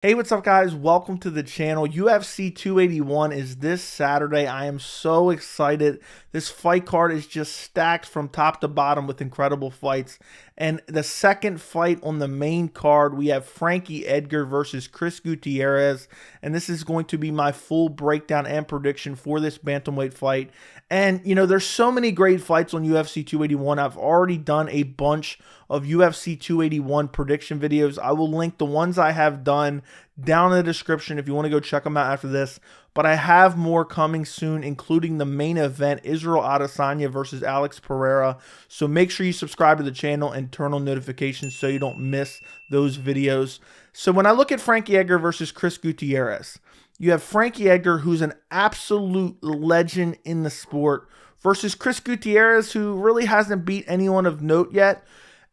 Hey, what's up, guys? Welcome to the channel. UFC 281 is this Saturday. I am so excited. This fight card is just stacked from top to bottom with incredible fights. And the second fight on the main card, we have Frankie Edgar versus Chris Gutierrez. And this is going to be my full breakdown and prediction for this bantamweight fight. And, there's so many great fights on UFC 281. I've already done a bunch of UFC 281 prediction videos. I will link the ones I have done down in the description if you want to go check them out after this. But I have more coming soon, including the main event, Israel Adesanya versus Alex Pereira. So make sure you subscribe to the channel and turn on notifications so you don't miss those videos. So when I look at Frankie Edgar versus Chris Gutierrez, you have Frankie Edgar, who's an absolute legend in the sport, versus Chris Gutierrez, who really hasn't beat anyone of note yet.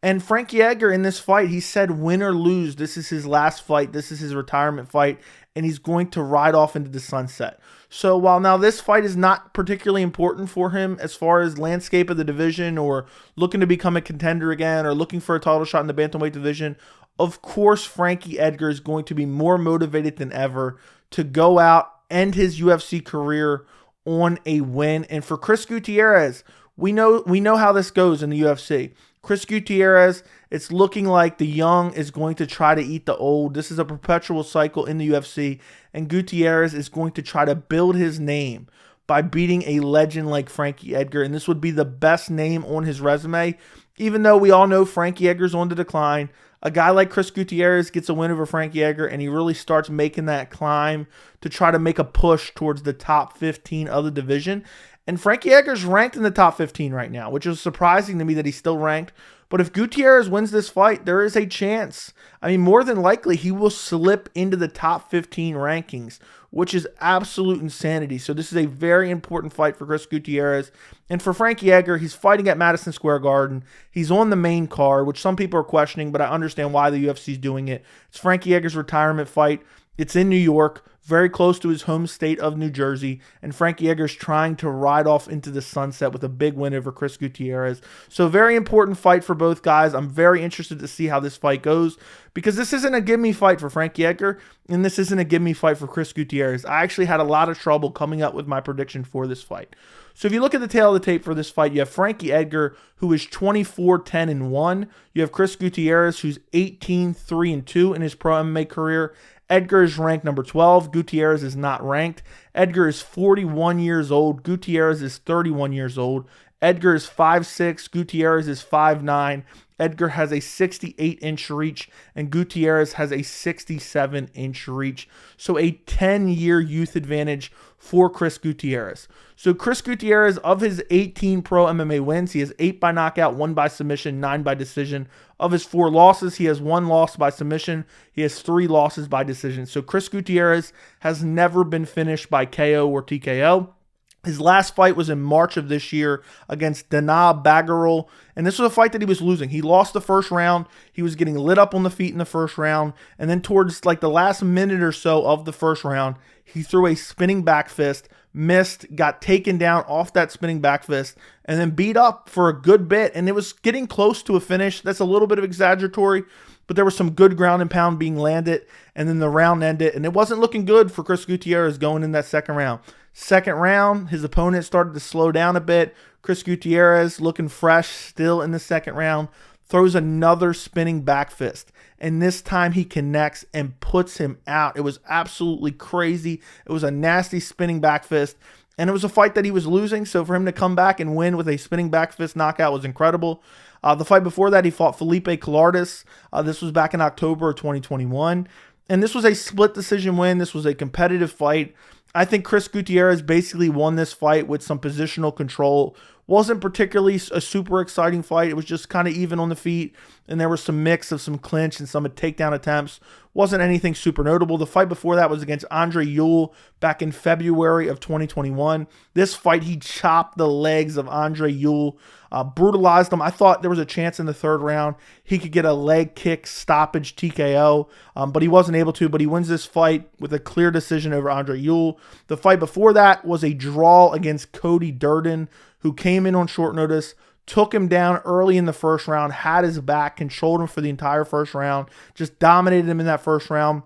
And Frankie Edgar in this fight, he said win or lose, this is his last fight, this is his retirement fight, and he's going to ride off into the sunset. So while now this fight is not particularly important for him as far as landscape of the division or looking to become a contender again or looking for a title shot in the bantamweight division, of course Frankie Edgar is going to be more motivated than ever to go out, end his UFC career on a win. And for Chris Gutierrez, we know how this goes in the UFC. Chris Gutierrez, it's looking like the young is going to try to eat the old. This is a perpetual cycle in the UFC, and Gutierrez is going to try to build his name by beating a legend like Frankie Edgar, and this would be the best name on his resume, even though we all know Frankie Edgar's on the decline. A guy like Chris Gutierrez gets a win over Frankie Edgar, and he really starts making that climb to try to make a push towards the top 15 of the division. And Frankie Edgar's ranked in the top 15 right now, which is surprising to me that he's still ranked. But if Gutierrez wins this fight, there is a chance. I mean, more than likely, he will slip into the top 15 rankings, which is absolute insanity. So this is a very important fight for Chris Gutierrez. And for Frankie Edgar, he's fighting at Madison Square Garden. He's on the main card, which some people are questioning, but I understand why the UFC is doing it. It's Frankie Edgar's retirement fight. It's in New York, very close to his home state of New Jersey, and Frankie Edgar's trying to ride off into the sunset with a big win over Chris Gutierrez. So very important fight for both guys. I'm very interested to see how this fight goes because this isn't a gimme fight for Frankie Edgar, and this isn't a gimme fight for Chris Gutierrez. I actually had a lot of trouble coming up with my prediction for this fight. So if you look at the tail of the tape for this fight, you have Frankie Edgar, who is 24-10-1. You have Chris Gutierrez, who's 18-3-2 in his pro MMA career. Edgar is ranked number 12. Gutierrez is not ranked. Edgar is 41 years old. Gutierrez is 31 years old. Edgar is 5'6". Gutierrez is 5'9". Edgar has a 68-inch reach, and Gutierrez has a 67-inch reach. So a 10-year youth advantage for Chris Gutierrez. So Chris Gutierrez, of his 18 pro MMA wins, he has 8 by knockout, 1 by submission, 9 by decision. Of his 4 losses, he has 1 loss by submission. He has 3 losses by decision. So Chris Gutierrez has never been finished by KO or TKO. His last fight was in March of this year against Dana Bagarol, and this was a fight that he was losing. He lost the first round. He was getting lit up on the feet in the first round, and then towards like the last minute or so of the first round, he threw a spinning back fist, missed, got taken down off that spinning back fist, and then beat up for a good bit, and it was getting close to a finish. That's a little bit of exaggeratory, but there was some good ground and pound being landed, and then the round ended, and it wasn't looking good for Chris Gutierrez going in that second round. Second round, his opponent started to slow down a bit. Chris Gutierrez, looking fresh still in the second round, throws another spinning back fist. And this time he connects and puts him out. It was absolutely crazy. It was a nasty spinning back fist. And it was a fight that he was losing. So for him to come back and win with a spinning back fist knockout was incredible. The fight before that, he fought Felipe Colartes. This was back in October of 2021. And this was a split decision win. This was a competitive fight. I think Chris Gutierrez basically won this fight with some positional control. Wasn't particularly a super exciting fight. It was just kind of even on the feet, and there was some mix of some clinch and some takedown attempts. Wasn't anything super notable. The fight before that was against Andre Ewell back in February of 2021. This fight, he chopped the legs of Andre Ewell, brutalized him. I thought there was a chance in the third round he could get a leg kick stoppage TKO, but he wasn't able to. But he wins this fight with a clear decision over Andre Ewell. The fight before that was a draw against Cody Durden, who came in on short notice, took him down early in the first round, had his back, controlled him for the entire first round, just dominated him in that first round.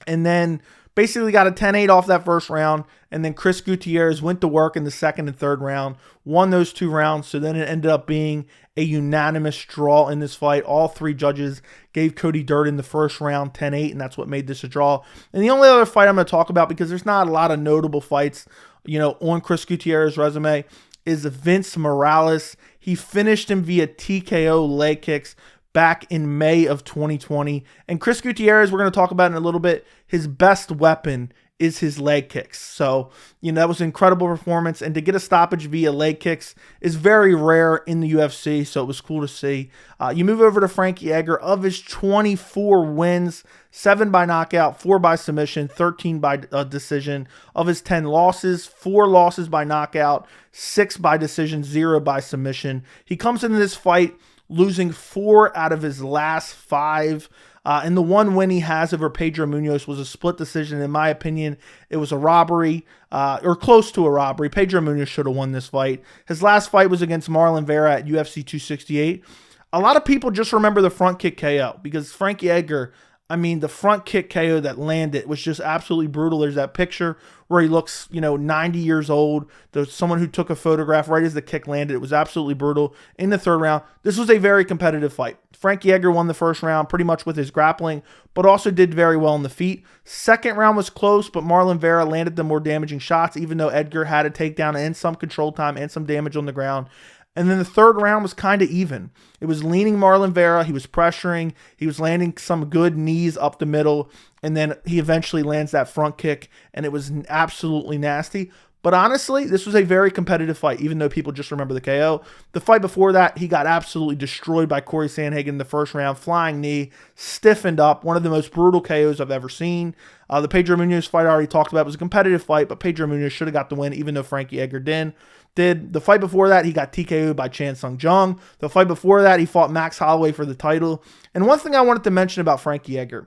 and then basically got a 10-8 off that first round. And then Chris Gutierrez went to work in the second and third round, won those 2 rounds. So then it ended up being a unanimous draw in this fight. All 3 judges gave Cody Durden the first round 10-8, and that's what made this a draw. And the only other fight I'm going to talk about, because there's not a lot of notable fights, on Chris Gutierrez's resume, is Vince Morales. He finished him via TKO leg kicks back in May of 2020. And Chris Gutierrez, we're going to talk about in a little bit, his best weapon is his leg kicks. So, that was an incredible performance. And to get a stoppage via leg kicks is very rare in the UFC, so it was cool to see. You move over to Frankie Edgar. Of his 24 wins, 7 by knockout, 4 by submission, 13 by decision. Of his 10 losses, 4 losses by knockout, 6 by decision, 0 by submission. He comes into this fight losing 4 out of his last 5. And the one win he has over Pedro Munoz was a split decision. In my opinion, it was a robbery, or close to a robbery. Pedro Munoz should have won this fight. His last fight was against Marlon Vera at UFC 268. A lot of people just remember the front kick KO because Frankie Edgar, the front kick KO that landed was just absolutely brutal. There's that picture where he looks, 90 years old. There's someone who took a photograph right as the kick landed. It was absolutely brutal. In the third round, this was a very competitive fight. Frankie Edgar won the first round pretty much with his grappling, but also did very well in the feet. Second round was close, but Marlon Vera landed the more damaging shots, even though Edgar had a takedown and some control time and some damage on the ground. And then the third round was kind of even. It was leaning Marlon Vera. He was pressuring. He was landing some good knees up the middle. And then he eventually lands that front kick. And it was absolutely nasty. But honestly, this was a very competitive fight, even though people just remember the KO. The fight before that, he got absolutely destroyed by Corey Sandhagen in the first round. Flying knee, stiffened up. One of the most brutal KOs I've ever seen. The Pedro Munoz fight I already talked about. It was a competitive fight, but Pedro Munoz should have got the win, even though Frankie Edgar did. The fight before that, he got TKO'd by Chan Sung Jung. The fight before that, he fought Max Holloway for the title. And one thing I wanted to mention about Frankie Edgar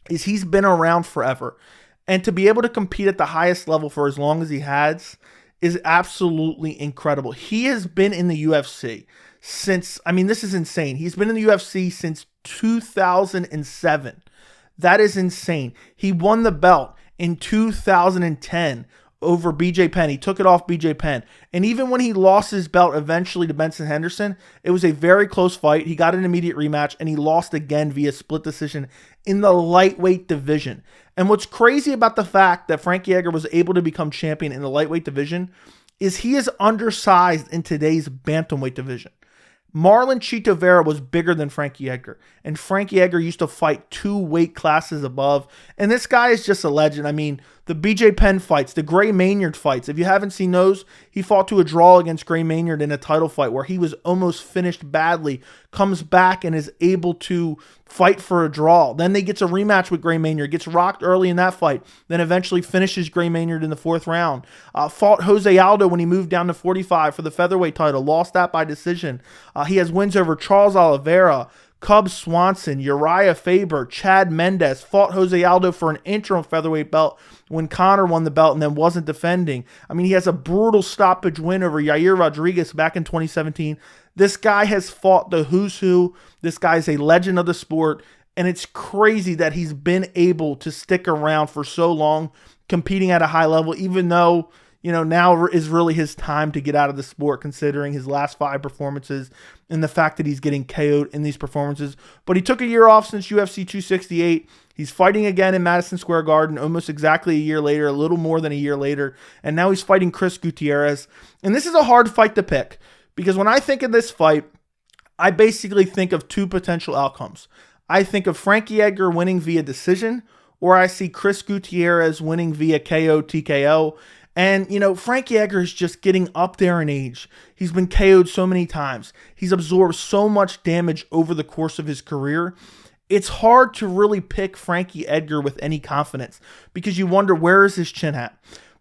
is he's been around forever. And to be able to compete at the highest level for as long as he has is absolutely incredible. He has been in the UFC since, this is insane. He's been in the UFC since 2007. That is insane. He won the belt in 2010 over BJ Penn. He took it off BJ Penn. And even when he lost his belt eventually to Benson Henderson, it was a very close fight. He got an immediate rematch and he lost again via split decision in the lightweight division. And what's crazy about the fact that Frankie Edgar was able to become champion in the lightweight division is he is undersized in today's bantamweight division. Marlon Chito Vera was bigger than Frankie Edgar, and Frankie Edgar used to fight 2 weight classes above, and this guy is just a legend. The BJ Penn fights, the Gray Maynard fights, if you haven't seen those, he fought to a draw against Gray Maynard in a title fight where he was almost finished badly, comes back and is able to fight for a draw. Then they gets a rematch with Gray Maynard, gets rocked early in that fight, then eventually finishes Gray Maynard in the 4th round. Fought Jose Aldo when he moved down to 45 for the featherweight title, lost that by decision. He has wins over Charles Oliveira, Cub Swanson, Uriah Faber, Chad Mendes, fought Jose Aldo for an interim featherweight belt when Conor won the belt and then wasn't defending. He has a brutal stoppage win over Yair Rodriguez back in 2017. This guy has fought the who's who. This guy's a legend of the sport, and it's crazy that he's been able to stick around for so long competing at a high level, even though now is really his time to get out of the sport, considering his last 5 performances and the fact that he's getting KO'd in these performances. But he took a year off since UFC 268. He's fighting again in Madison Square Garden almost exactly a year later, a little more than a year later. And now he's fighting Chris Gutierrez. And this is a hard fight to pick because when I think of this fight, I basically think of 2 potential outcomes. I think of Frankie Edgar winning via decision, or I see Chris Gutierrez winning via KO, TKO. And, Frankie Edgar is just getting up there in age. He's been KO'd so many times. He's absorbed so much damage over the course of his career. It's hard to really pick Frankie Edgar with any confidence because you wonder, where is his chin at?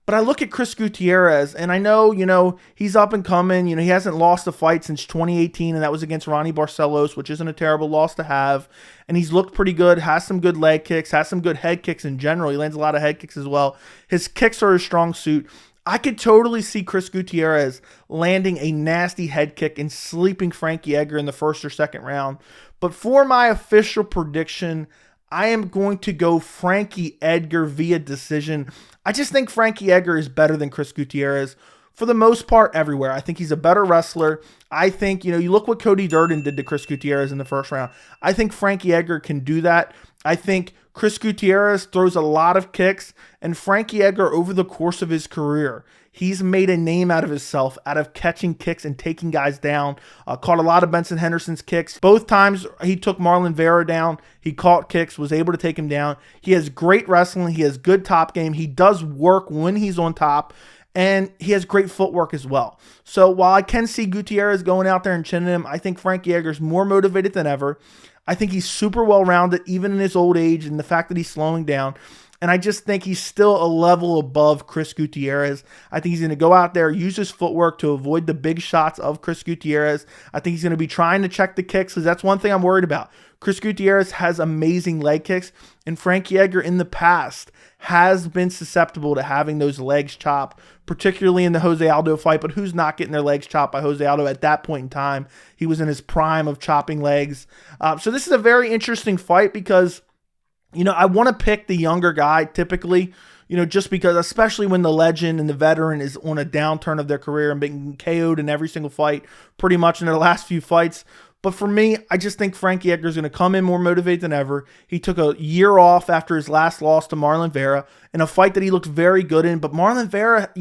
But I look at Chris Gutierrez, and I know, he's up and coming. He hasn't lost a fight since 2018, and that was against Ronnie Barcelos, which isn't a terrible loss to have. And he's looked pretty good, has some good leg kicks, has some good head kicks in general. He lands a lot of head kicks as well. His kicks are his strong suit. I could totally see Chris Gutierrez landing a nasty head kick and sleeping Frankie Edgar in the 1st or 2nd round. But for my official prediction, I am going to go Frankie Edgar via decision. I just think Frankie Edgar is better than Chris Gutierrez for the most part everywhere. I think he's a better wrestler. I think, you look what Cody Durden did to Chris Gutierrez in the first round. I think Frankie Edgar can do that. I think Chris Gutierrez throws a lot of kicks, and Frankie Edgar, over the course of his career, he's made a name out of himself, out of catching kicks and taking guys down. Caught a lot of Benson Henderson's kicks. Both times he took Marlon Vera down, he caught kicks, was able to take him down. He has great wrestling. He has good top game. He does work when he's on top, and he has great footwork as well. So while I can see Gutierrez going out there and chinning him, I think Frankie Edgar is more motivated than ever. I think he's super well-rounded, even in his old age, and the fact that he's slowing down. And I just think he's still a level above Chris Gutierrez. I think he's going to go out there, use his footwork to avoid the big shots of Chris Gutierrez. I think he's going to be trying to check the kicks, because that's one thing I'm worried about. Chris Gutierrez has amazing leg kicks, and Frankie Edgar in the past has been susceptible to having those legs chopped, particularly in the Jose Aldo fight. But who's not getting their legs chopped by Jose Aldo at that point in time? He was in his prime of chopping legs. So this is a very interesting fight because, I want to pick the younger guy typically, just because, especially when the legend and the veteran is on a downturn of their career and being KO'd in every single fight, pretty much in their last few fights. But for me, I just think Frankie Edgar is going to come in more motivated than ever. He took a year off after his last loss to Marlon Vera in a fight that he looked very good in. But Marlon Vera,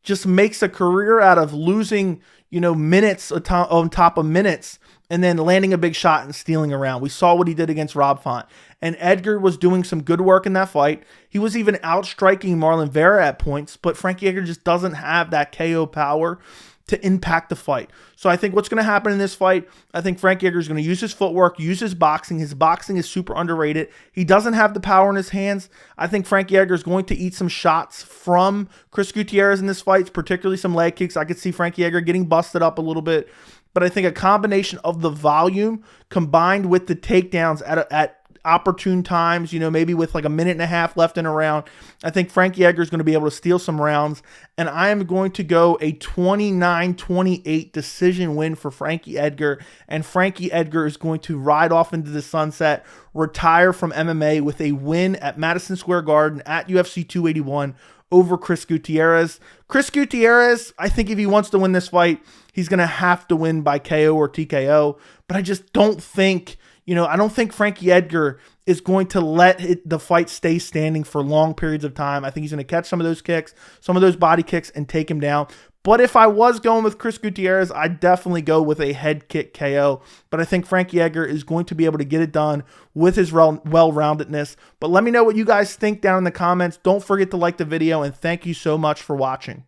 just makes a career out of losing, minutes on top of minutes and then landing a big shot and stealing a round. We saw what he did against Rob Font. And Edgar was doing some good work in that fight. He was even outstriking Marlon Vera at points, but Frankie Edgar just doesn't have that KO power to impact the fight. So I think what's going to happen in this fight, I think Frankie Edgar is going to use his footwork, use his boxing. His boxing is super underrated. He doesn't have the power in his hands. I think Frankie Edgar is going to eat some shots from Chris Gutierrez in this fight, particularly some leg kicks. I could see Frankie Edgar getting busted up a little bit. But I think a combination of the volume combined with the takedowns at opportune times, maybe with like a minute and a half left in a round, I think Frankie Edgar is going to be able to steal some rounds, and I am going to go a 29-28 decision win for Frankie Edgar, and Frankie Edgar is going to ride off into the sunset, retire from MMA with a win at Madison Square Garden at UFC 281 over Chris Gutierrez. Chris Gutierrez, I think if he wants to win this fight, he's going to have to win by KO or TKO, but I just don't think I don't think Frankie Edgar is going to let the fight stay standing for long periods of time. I think he's going to catch some of those kicks, some of those body kicks, and take him down. But if I was going with Chris Gutierrez, I'd definitely go with a head kick KO. But I think Frankie Edgar is going to be able to get it done with his well-roundedness. But let me know what you guys think down in the comments. Don't forget to like the video, and thank you so much for watching.